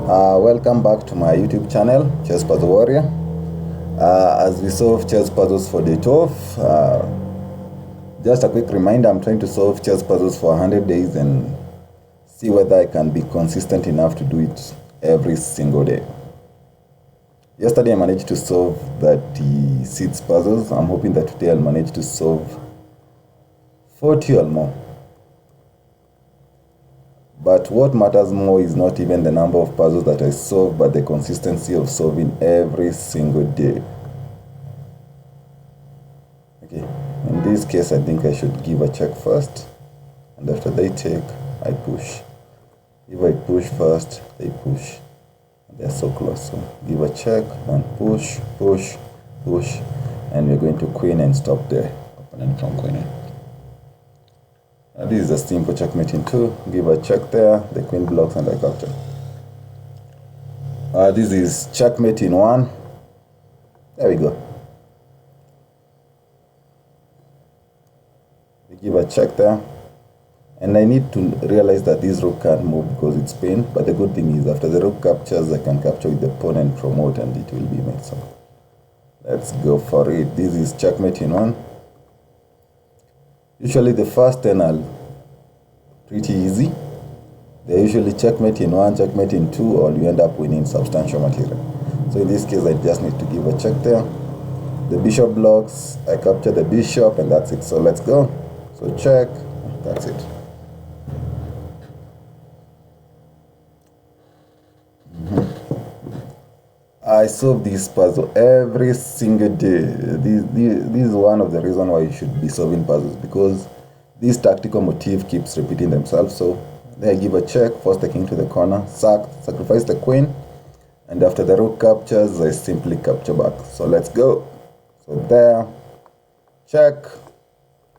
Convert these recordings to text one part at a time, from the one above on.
Welcome back to my YouTube channel, Chess Puzzle Warrior. As we solve chess puzzles for day 12, just a quick reminder, I'm trying to solve chess puzzles for 100 days and see whether I can be consistent enough to do it every single day. Yesterday I managed to solve 30 seeds puzzles. I'm hoping that today I'll manage to solve 40 or more. But what matters more is not even the number of puzzles that I solve, but the consistency of solving every single day. Okay, in this case, I think I should give a check first, and after they take, I push. If I push first, they push. They're so close, so give a check, then push, push, push, and we're going to queen and stop the opponent from queening. This is a simple checkmate in 2. Give a check there, the queen blocks and I capture. This is checkmate in 1. There we go. We give a check there. And I need to realize that this rook can't move because it's pinned. But the good thing is after the rook captures, I can capture with the pawn and promote and it will be made. So let's go for it. This is checkmate in 1. Usually the first 10 are pretty easy. They're usually checkmate in 1, checkmate in 2, or you end up winning substantial material. So in this case, I just need to give a check there. The bishop blocks, I capture the bishop, and that's it. So let's go. So check, that's it. I solve this puzzle every single day. This is one of the reasons why you should be solving puzzles, because this tactical motif keeps repeating themselves. So there I give a check, force the king to the corner, sacrifice the queen, and after the rook captures, I simply capture back. So let's go. So there, check,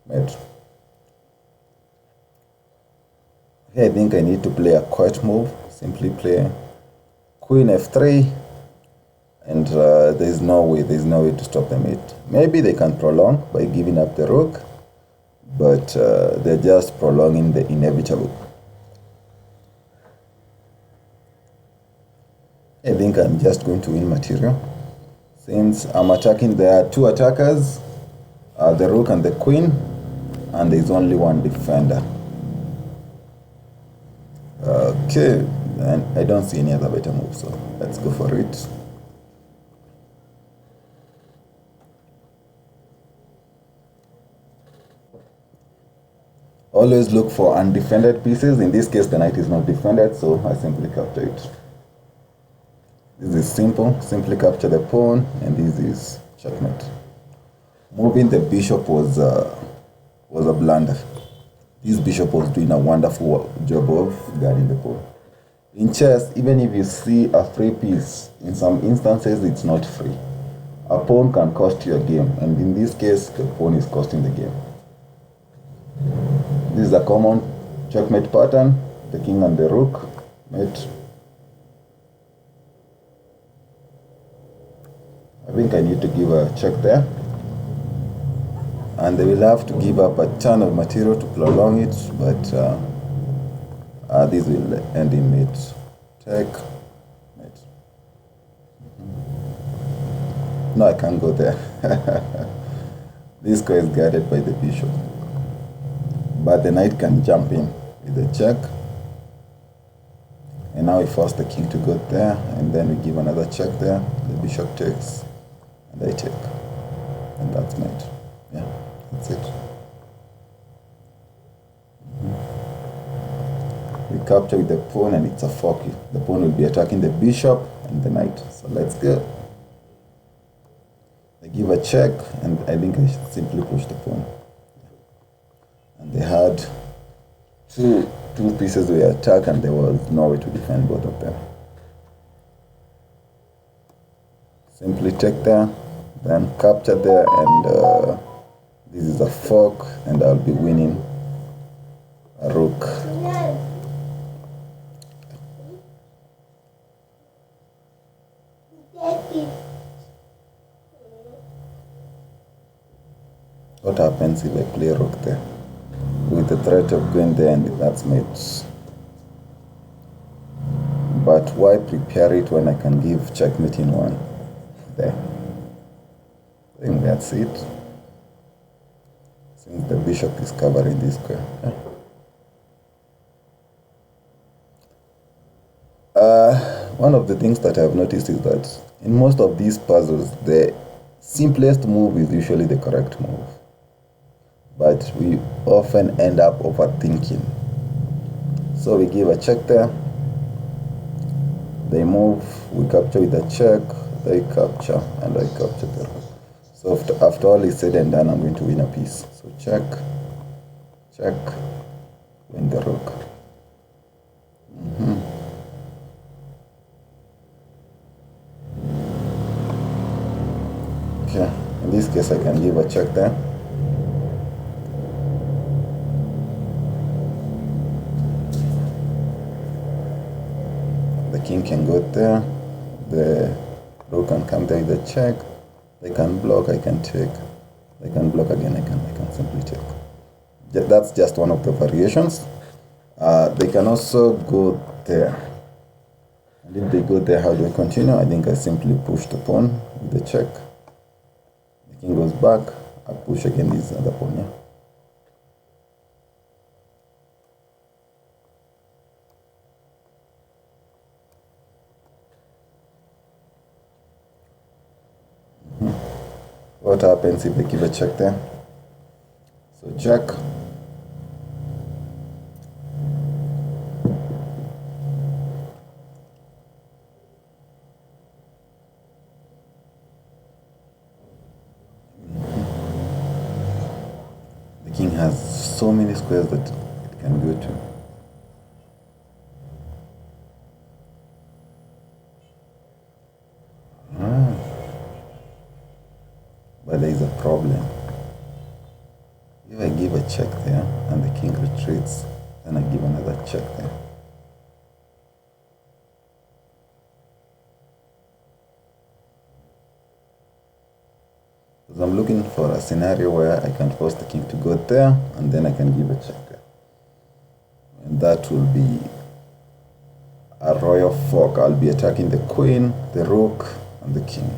mate. Here I think I need to play a quiet move. Simply play queen f3. And there's no way to stop the mate. Maybe they can prolong by giving up the rook, but they're just prolonging the inevitable. I think I'm just going to win material. Since I'm attacking, there are 2 attackers, the rook and the queen, and there's only 1 defender. Okay, and I don't see any other better move, so let's go for it. Always look for undefended pieces. In this case, the knight is not defended, so I simply capture it. This is simple. Simply capture the pawn, and this is checkmate. Moving the bishop was a blunder. This bishop was doing a wonderful job of guarding the pawn. In chess, even if you see a free piece, in some instances it's not free. A pawn can cost you a game, and in this case, the pawn is costing the game. This is a common checkmate pattern, the king and the rook, mate. I think I need to give a check there. And they will have to give up a ton of material to prolong it, but this will end in mate. Check, mate. No, I can't go there. This square is guarded by the bishop. But the knight can jump in with a check. And now we force the king to go there, and then we give another check there. The bishop takes, and I take. And that's mate. Yeah, that's it. We capture with the pawn, and it's a fork. The pawn will be attacking the bishop and the knight. So let's go. I give a check, and I think I should simply push the pawn. And they had two pieces we attack, and there was no way to defend both of them. Simply take there, then capture there, and this is a fork, and I'll be winning a rook. What happens if I play rook there? With the threat of going there, and that's mate. But why prepare it when I can give checkmate in one? There. I think that's it. Since the bishop is covering this square. One of the things that I've noticed is that in most of these puzzles, the simplest move is usually the correct move. But we often end up overthinking. So we give a check there. They move, we capture with a check, they capture, and I capture the rook. So after all is said and done, I'm going to win a piece. So check, check, win the rook. Okay, in this case I can give a check there. The king can go there, the rook can come there with a check, they can block, I can take, they can block again, I can simply take. That's just one of the variations. They can also go there. And if they go there, how do I continue? I think I simply push the pawn with the check. The king goes back, I push again this other pawn, yeah. What happens if they give a check there? So check. The king has so many squares that it can go to. But there is a problem. If I give a check there and the king retreats, then I give another check there. Because I'm looking for a scenario where I can force the king to go there and then I can give a check there. And that will be a royal fork. I'll be attacking the queen, the rook, and the king.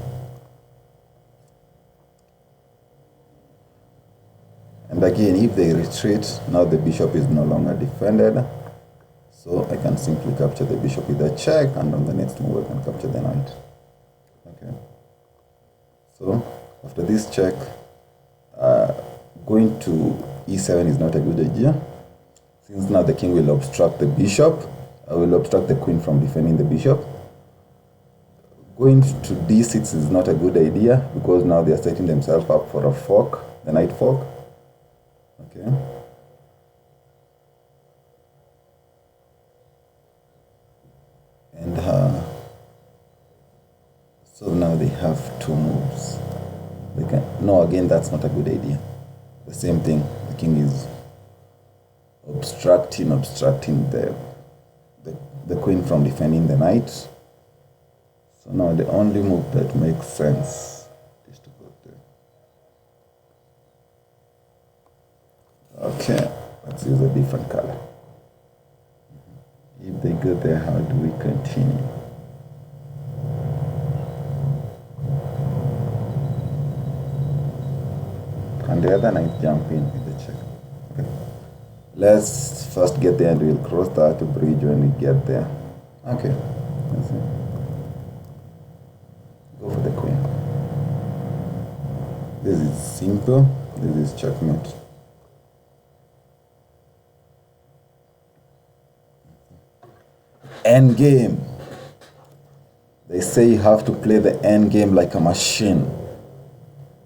And again, if they retreat, now the bishop is no longer defended. So I can simply capture the bishop with a check, and on the next move I can capture the knight. Okay. So after this check, going to e7 is not a good idea. Since now the king will obstruct the bishop, I will obstruct the queen from defending the bishop. Going to d6 is not a good idea because now they are setting themselves up for a fork, the knight fork. Okay. And so now they have two moves. They can no, again, that's not a good idea. The same thing. The king is obstructing the queen from defending the knight. So now the only move that makes sense is to go there. Okay, let's use a different color. If they go there, how do we continue? Can the other knight jump in with the check? Okay. Let's first get there and we'll cross that bridge when we get there. Okay. Let's see. Go for the queen. This is simple. This is checkmate. End game. They say you have to play the end game like a machine.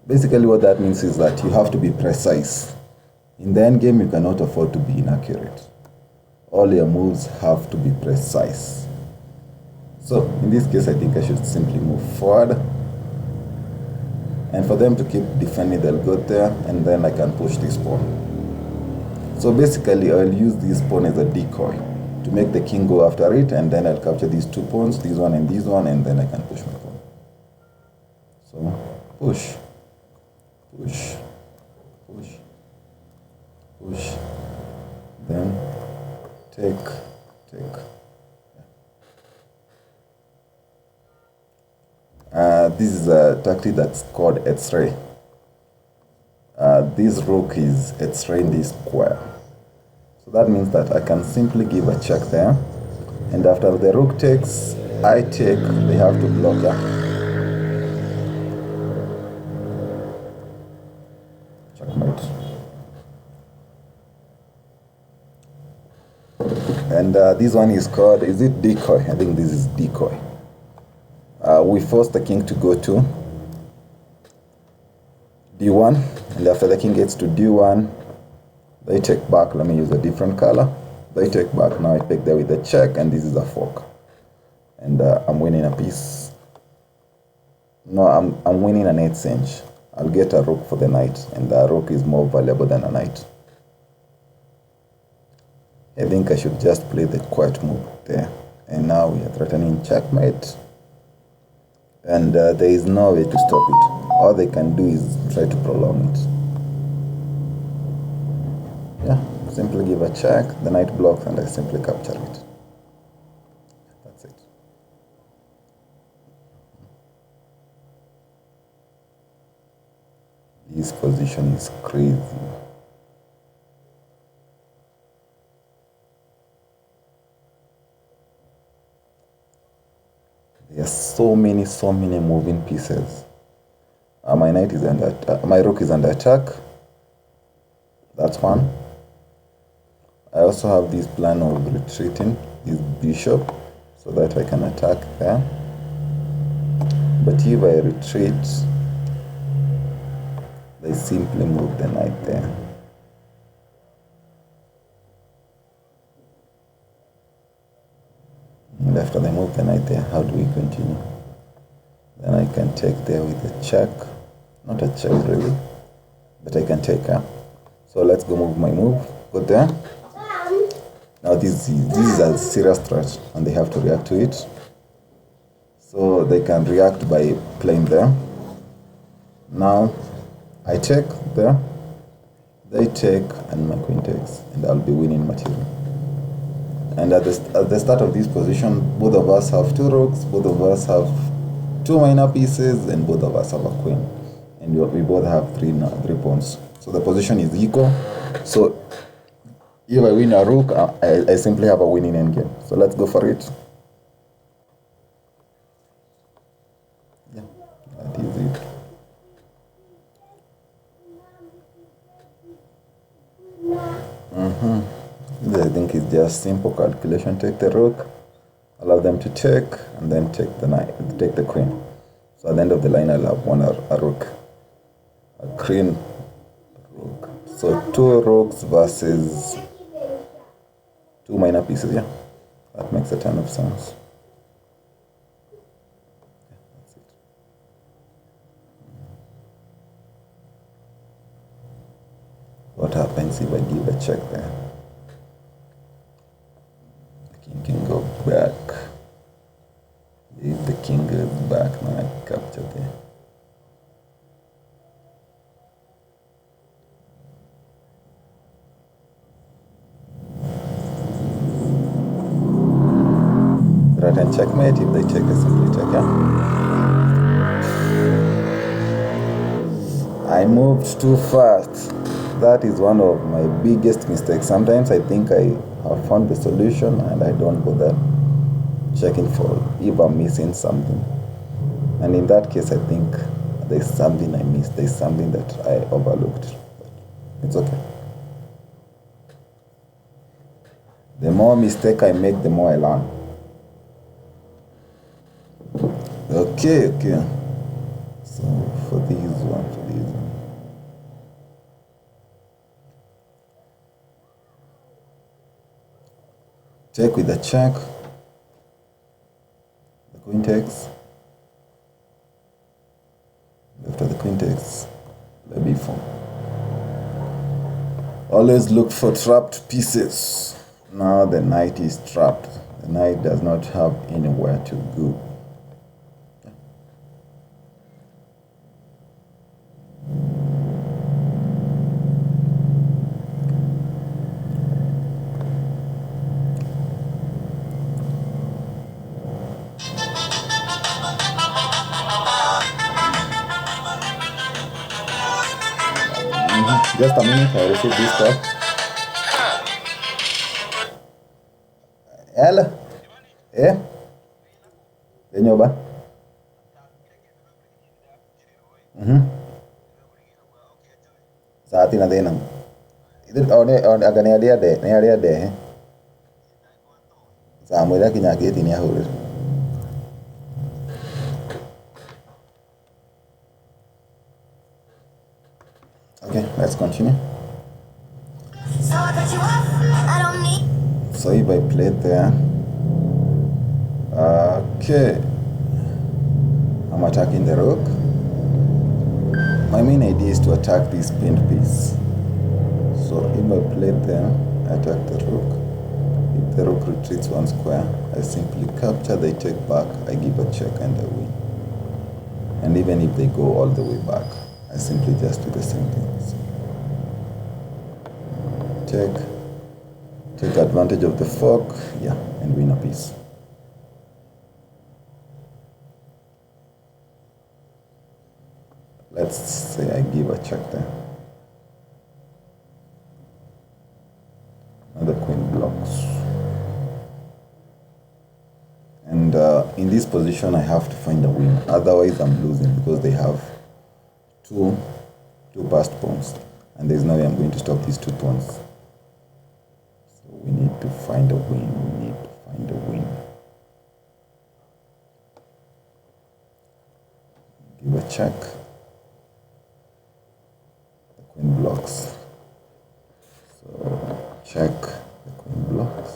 Basically what that means is that you have to be precise. In the end game, you cannot afford to be inaccurate. All your moves have to be precise. So in this case, I think I should simply move forward. And for them to keep defending, they'll go there, and then I can push this pawn. So basically, I'll use this pawn as a decoy to make the king go after it, and then I'll capture these two pawns, this one, and then I can push my pawn. So push, push, push, push, then take. this is a tactic that's called X-ray. This rook is X-ray in this square. So that means that I can simply give a check there. And after the rook takes, I take, they have to block, yeah? Checkmate. And this one is called, is it decoy? I think this is decoy. We force the king to go to d1, and after the king gets to d1, they take back. Let me use a different color. They take back. Now I take there with a check, and this is a fork. And I'm winning a piece. No, I'm winning an 8th inch. I'll get a rook for the knight, and the rook is more valuable than a knight. I think I should just play the quiet move there. And now we are threatening checkmate. And there is no way to stop it. All they can do is try to prolong it. Yeah, simply give a check, the knight blocks, and I simply capture it. That's it. This position is crazy. There are so many moving pieces. My knight is under my rook is under attack. That's one. I also have this plan of retreating his bishop so that I can attack there. But if I retreat, they simply move the knight there. And after they move the knight there, how do we continue? Then I can take there with a check. Not a check really, but I can take her. So let's go move my move. Go there. Now this is a serious threat, and they have to react to it. So they can react by playing there. Now I take there. They take, and my queen takes, and I'll be winning material. And at the start of this position, both of us have 2 rooks, both of us have 2 minor pieces, and both of us have a queen. And we both have 3 pawns. So the position is equal. So if I win a rook, I simply have a winning endgame. So let's go for it. Yeah, that is it. I think it's just simple calculation. Take the rook, allow them to take, and then take the knight, take the queen. So at the end of the line, I'll have a rook, a queen, rook. So 2 rooks versus 2 minor pieces. Yeah, that makes a ton of sense. Yeah, that's it. What happens if I give a check there? Can go back. If the king goes back, now I capture there. Threaten checkmate. If they take, I simply take. Yeah. I moved too fast. That is one of my biggest mistakes. Sometimes I think I have found the solution and I don't bother checking for if I'm missing something. And in that case, I think there's something I missed. There's something that I overlooked. But it's okay. The more mistake I make, the more I learn. Okay. So for this one. Check with the check. The queen takes. After the queen takes, the b4. Always look for trapped pieces. Now the knight is trapped. The knight does not have anywhere to go. Just a minute, I received this call. Hello? Eh? Nyoba? Sa atin na din ang. Ito, aga ni alia de. Sa amo ila kinyakiti niya huli. Okay, let's continue. So if I play there, okay, I'm attacking the rook. My main idea is to attack this pinned piece. So if I play there, I attack the rook. If the rook retreats one square, I simply capture, they take back, I give a check and I win. And even if they go all the way back, I simply just do the same thing. So take advantage of the fork, yeah, and win a piece. Let's say I give a check there. Now the queen blocks. And in this position, I have to find a win. Otherwise, I'm losing because they have two passed pawns. And there's no way I'm going to stop these 2 pawns. So we need to find a win. We need to find a win. Give a check. The queen blocks. So check, the queen blocks.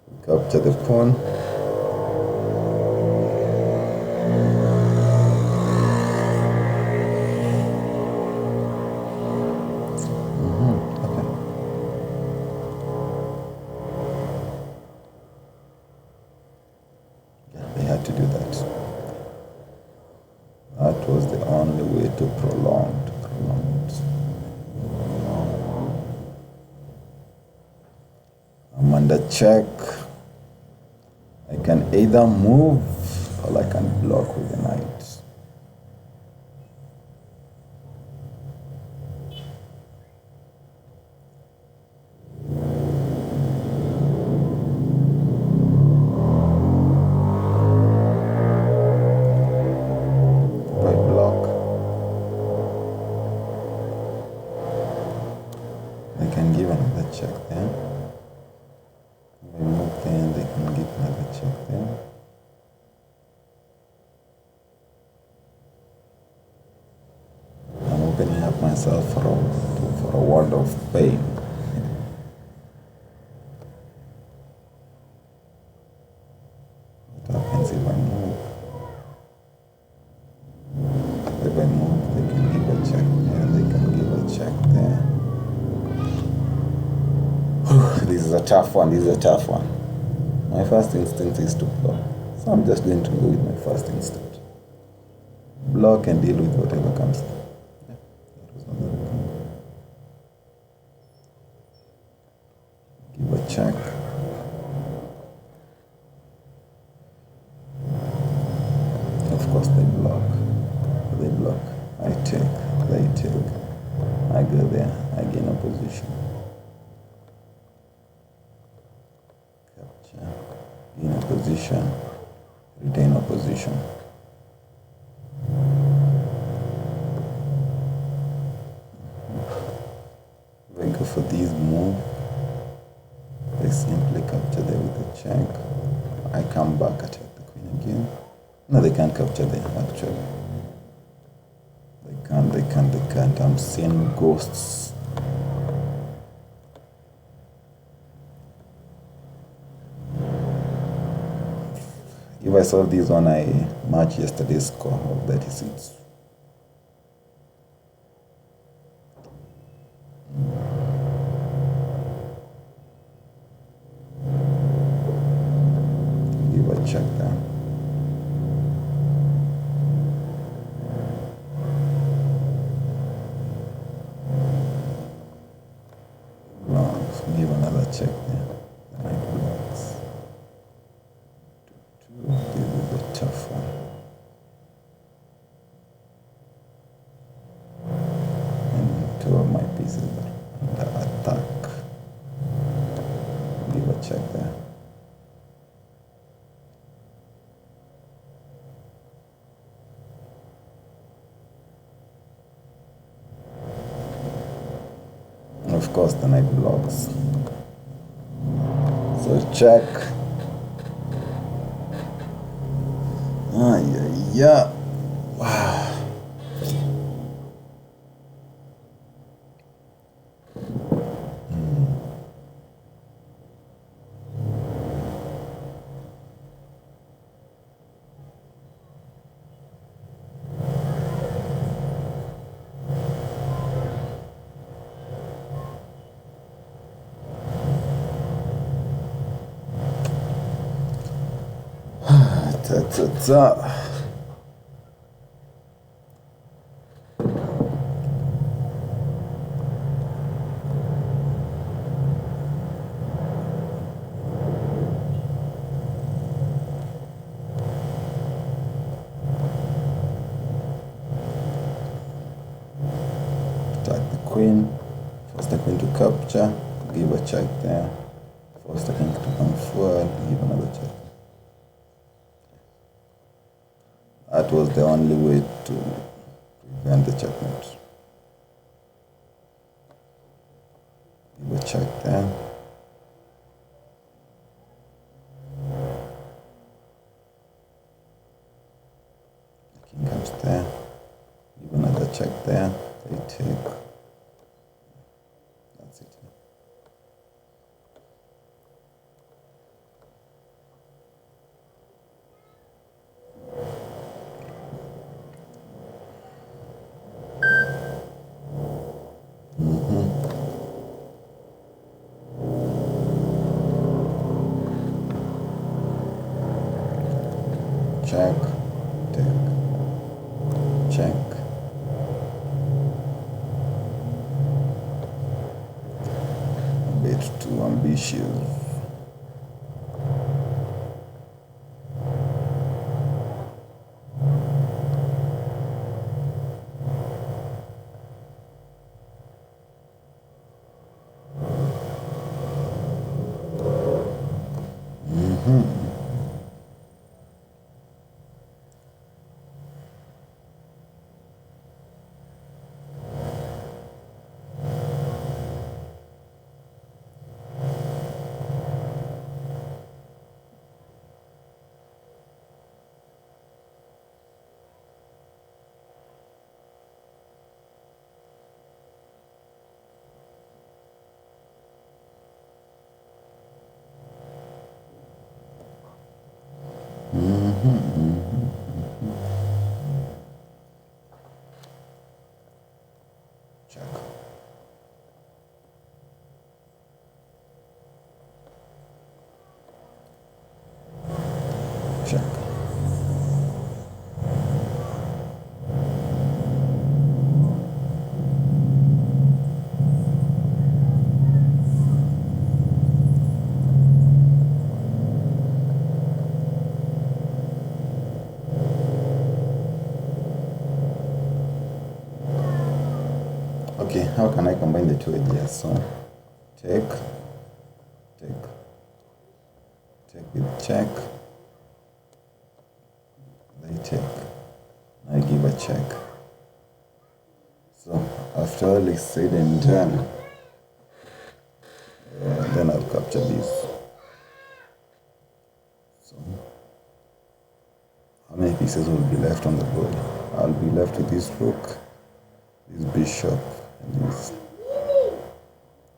We capture the pawn. To do that. That was the only way to prolong it. I'm under check. I can either move or I can block with the knight. Opening up myself for a world of pain. What happens if I move? If I move, they can give a check there, they can give a check there. This is a tough one. My first instinct is to block. So I'm just going to go with my first instinct. Block and deal with whatever comes. Give a check. Of course they block. I take. They take. I go there. I gain a position. Capture. Gain a position. Retain a position. If I go for these move, they simply capture there with a check. I come back, attack the queen again. No, they can't capture there, actually. They can't. I'm seeing ghosts. If I solve this one, I match yesterday's score of 36. Give a check there. Blocks. Give another check there. The knight blocks. 2-2. This is a tough one. And 2 of my pieces. course the knight blocks. So check. Yeah. Wow. Ta. Attack the queen. Force the queen to capture. Give a check there. Force the king to come forward. Give another check. That was the only way to prevent the checkmate. Give a check there. The king comes there. Give another check there. They take. That's it. Check, take, check. A bit too ambitious. Check. Check. Okay, how can I combine the two ideas? So, take with check, they take, I give a check. So, after all is said and done, then I'll capture this. So, how many pieces will be left on the board? I'll be left with this rook, this bishop, and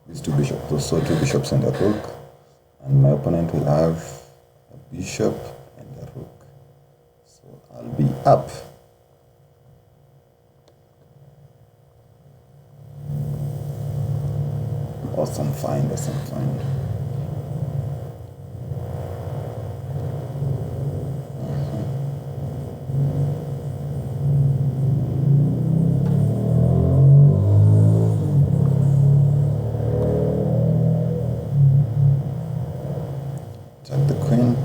these two bishops. So 2 bishops and a rook, and my opponent will have a bishop and a rook. So I'll be up. Awesome find, awesome find. Take the queen.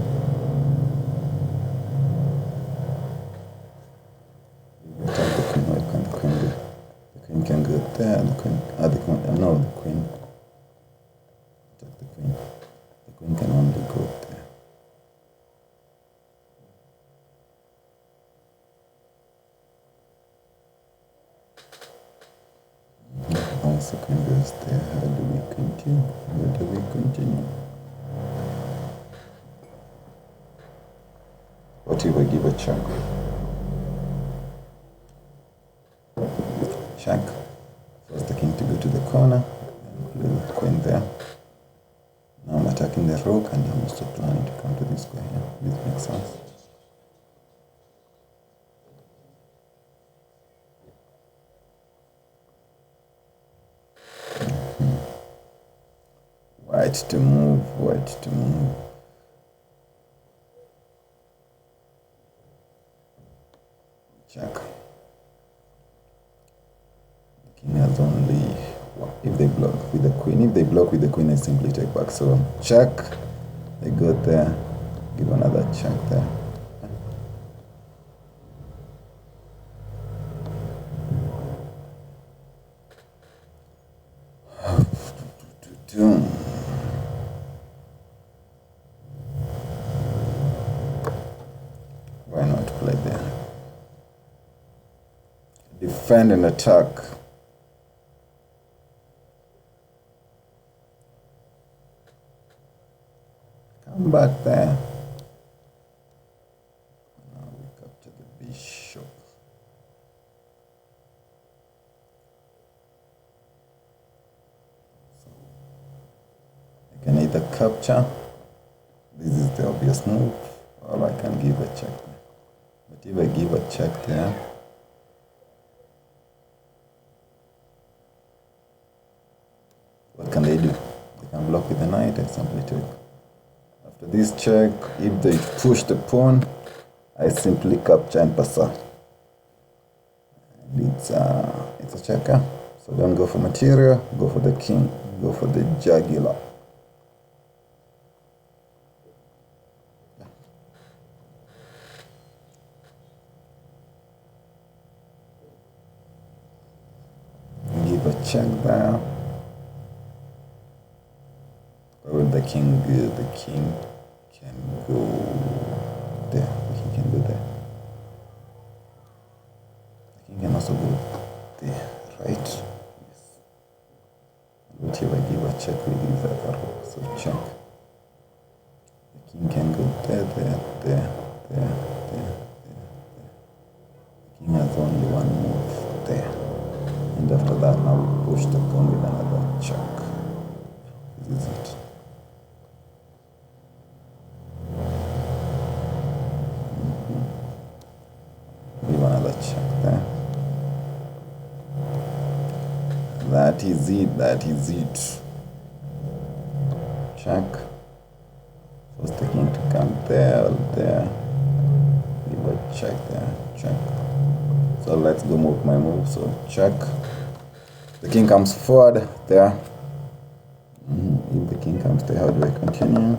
Take the queen. Where can the queen go? The queen can go there. The queen. No, the queen. Take the second goes there. How do we continue? How do we continue? What if I give a check? Check. Force the king to go to the corner. And play the queen there. Now I'm attacking the rook and I'm also planning to come to this square here. This makes sense. White to move, white to move. Check. The king has only, if they block with the queen, if they block with the queen, I simply take back. So check, they go there, give another check there. Why not play there? Defend and attack. Come back there. Now we capture the bishop. So I can either capture. This is the obvious move, or I can give a check there. But if I give a check there, what can they do? They can block with the knight and simply take. After this check, if they push the pawn, I simply capture and pass out. And it's a checker. So don't go for material, go for the king, go for the jugular. Give a check there. Where will the king go? The king can go there. The king can go there. The king can also go there, right? Yes. And what if I give a check with these other rocks? So check. The king can go there, there, there, there, there, there, there. The king has only one move there. And after that, now we push the pawn with another check. This is it. Give another check there. That is it, that is it. Check. Force the king to come there, there. Give a check there, check. So let's go move my move, so check. The king comes forward there. If the king comes there, how do I continue?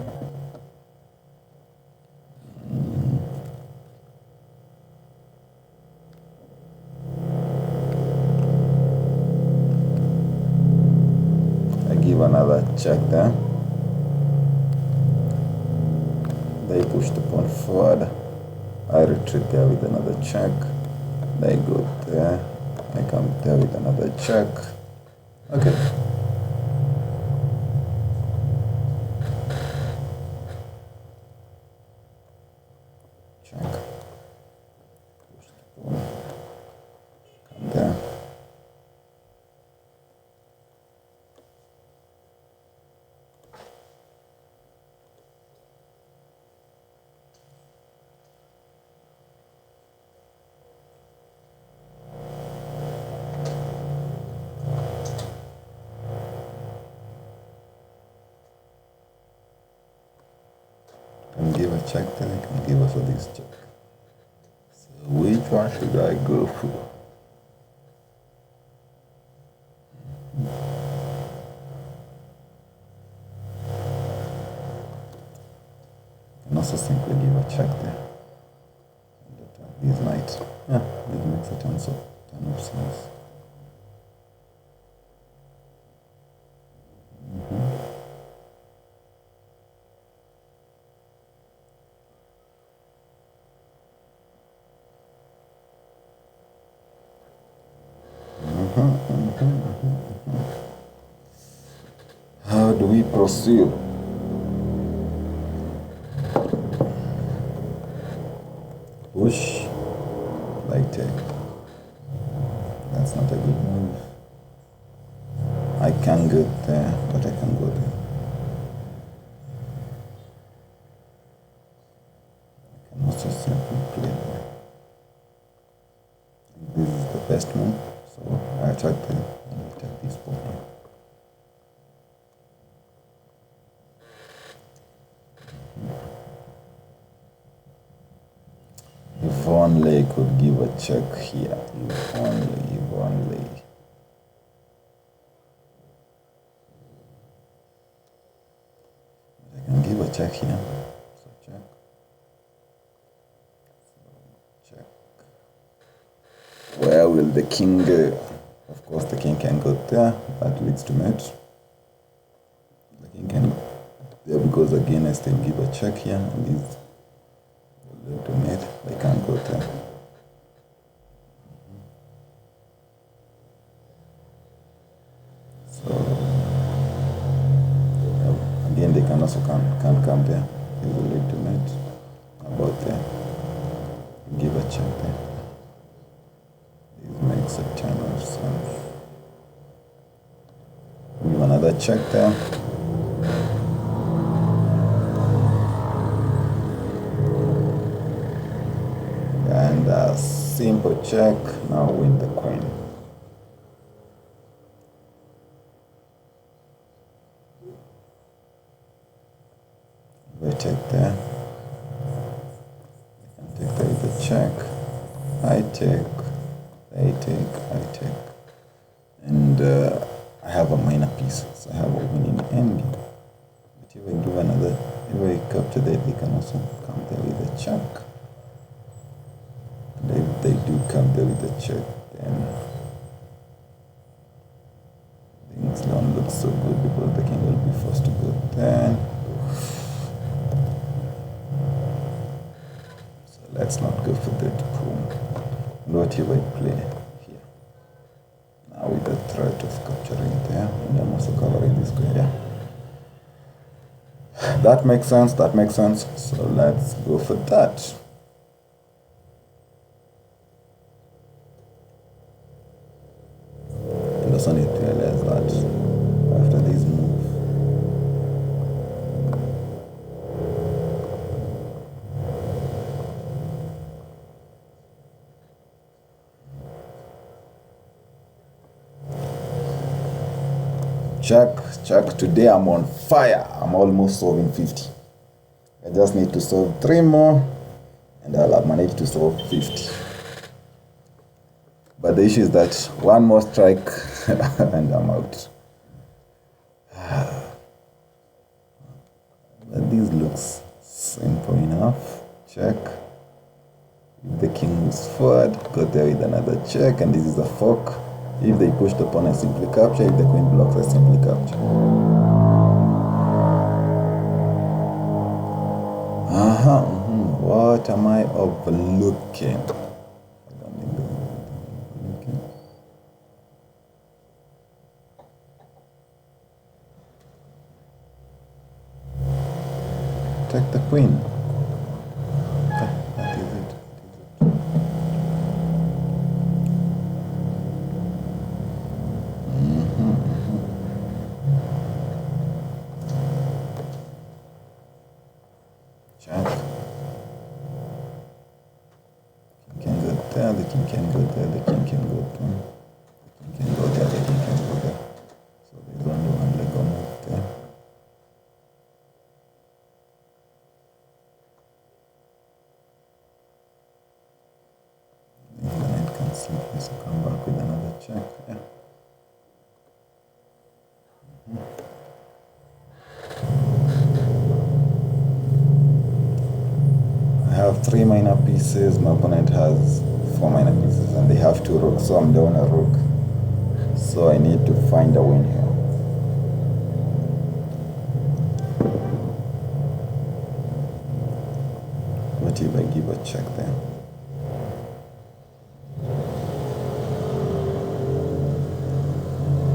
I give another check there. They push the pawn forward. I retreat there with another check. They go there. I come there with another check. Okay. Check. Push the pawn. Come there. And give a check, then I can give us this check. So which one should I go for? I can also simply give a check there. These knights. Yeah, this makes a ton of sense. proceed. Push, like take. That's not a good move. I can go there, but I can go there. I can also simply play there. This is the best move, so I attack there and I take this pawn. If only I could give a check here. If only. I can give a check here. So check. Check. Where will the king go? Of course, the king can go there. That leads to mate. The king can go there because again, I still give a check here. And these will lead to mate. They can't go there. So again, they can also can't come there. They will lead to mate. About there. Give a check there. This makes a turn of sense. Give another check there. And a simple check. Now win the queen. We take there. I can take there with a check. I take. I take. And I have a minor piece, so I have a winning ending. But if I do another, if I capture that, they can also come there with a check. And if they do come there with a check, then things don't look so good because the king will be forced to go there. So let's not go for that pawn. What if I play here? Now with the threat of capturing there, and I'm also covering this square, yeah. That makes sense, So let's go for that. And also need to realize that after this move, check. Today I'm on fire. I'm almost solving 50. I just need to solve 3 more and I'll have managed to solve 50. But the issue is that one more strike and I'm out. But this looks simple enough. Check. If the king moves forward, go there with another check, and this is a fork. If they push the pawn, I simply capture. If the queen blocks, I simply capture. What am I overlooking? I don't think there's anything overlooking. Take the queen. That is it. Check. King can go there, the king can go there, the king can go there. The king can go there, the king can go there. So there's only one leg on move there. And the knight can simply come back with another check. Yeah. I have 3 minor pieces, my opponent has 4 minor pieces, and they have 2 rooks, so I'm down a rook. So I need to find a win here. What if I give a check there?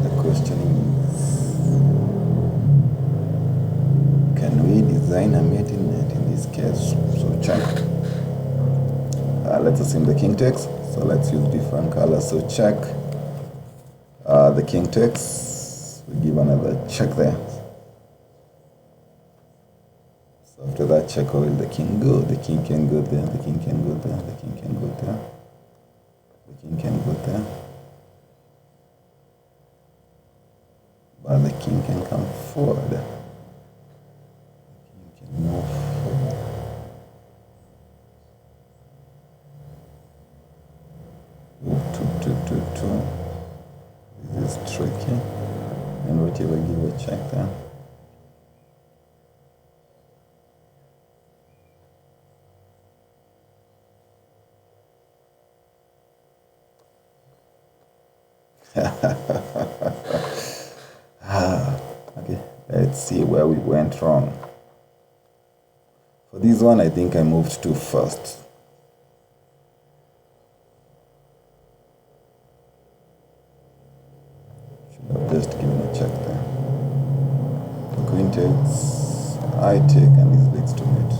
The question is, check. Let's assume the king takes, so let's use different colors. So check, the king takes, we give another check there. So after that check, where will the king go? The king can go there, the king can go there, the king can go there, the king can go there. But the king can come forward. The king can move forward. Two. This is tricky. And whatever, give a check there. Okay, let's see where we went wrong. For this one, I think I moved too fast. Should have just given a check there. The queen takes, I take, and this leads to mate.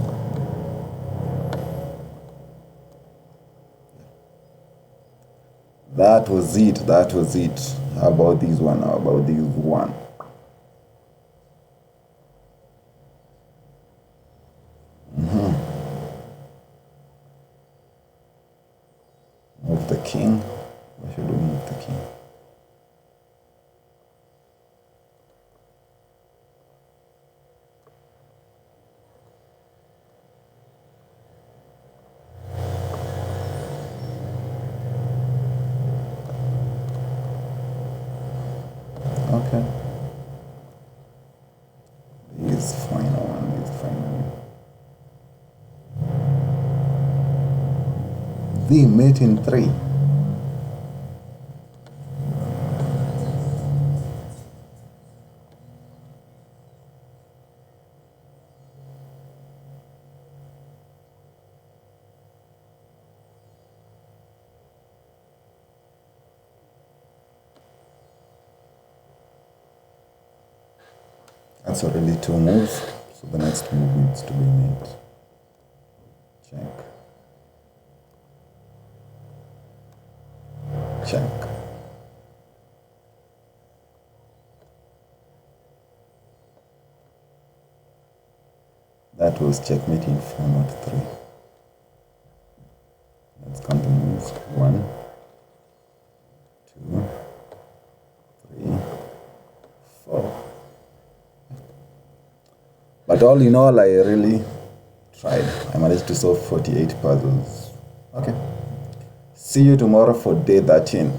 That was it. How about this one? Move the king. Where should we move the king? Okay. This final one. The mate in 3. That's already 2 moves, so the next move needs to be made. Check. Check. That was checkmate in 4, not 3. Let's count the moves. 1, 2, 3, 4. But all in all, I really tried. I managed to solve 48 puzzles. Okay. See you tomorrow for day 13.